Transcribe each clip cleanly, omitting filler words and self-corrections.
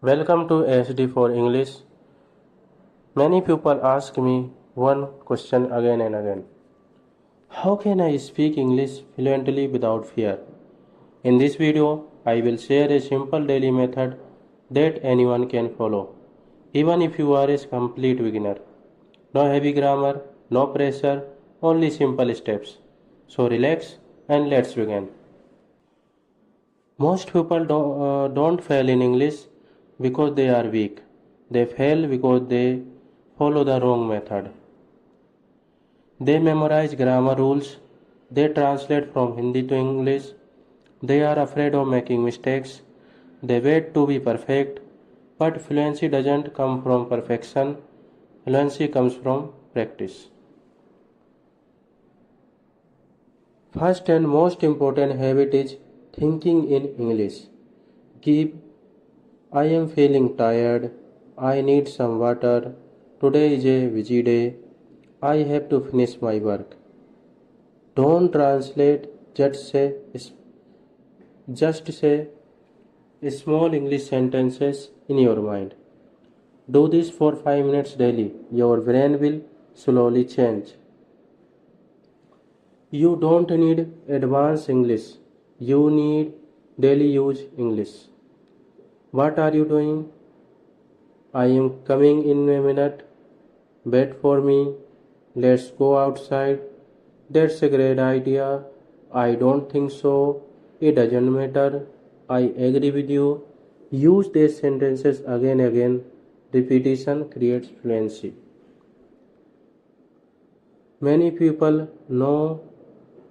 Welcome to SD for English. Many people ask me one question again and again. How can I speak English fluently without fear? In this video, I will share a simple daily method that anyone can follow, even if you are a complete beginner. No heavy grammar, no pressure, only simple steps. So relax and let's begin. Most people don't fail in English because they are weak. They fail because they follow the wrong method. They memorize grammar rules. They translate from Hindi to English. They are afraid of making mistakes. They wait to be perfect. But fluency doesn't come from perfection. Fluency comes from practice. First and most important habit is thinking in English. Keep I am feeling tired. I need some water. Today is a busy day. I have to finish my work. Don't translate, just say small English sentences in your mind. Do this for 5 minutes daily. Your brain will slowly change. You don't need advanced English. You need daily use English. What are you doing? I am coming in a minute. Wait for me. Let's go outside. That's a great idea. I don't think so. It doesn't matter. I agree with you. Use these sentences again and again. Repetition creates fluency. Many people know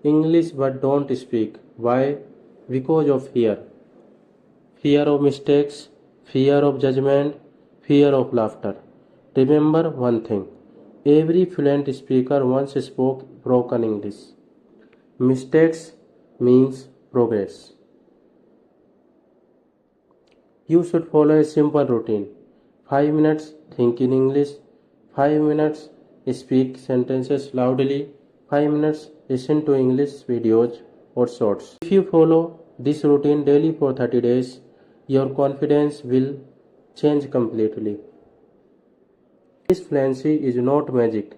English but don't speak. Why? Because of fear. Fear of mistakes, fear of judgment, fear of laughter. Remember one thing. Every fluent speaker once spoke broken English. Mistakes means progress. You should follow a simple routine. 5 minutes think in English, 5 minutes speak sentences loudly, 5 minutes listen to English videos or shorts. If you follow this routine daily for 30 days, your confidence will change completely. This fluency is not magic,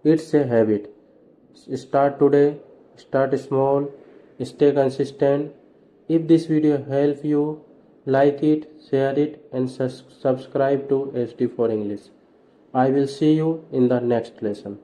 it's a habit. Start today, start small, stay consistent. If this video helped you, like it, share it, and subscribe to SD for English. I will see you in the next lesson.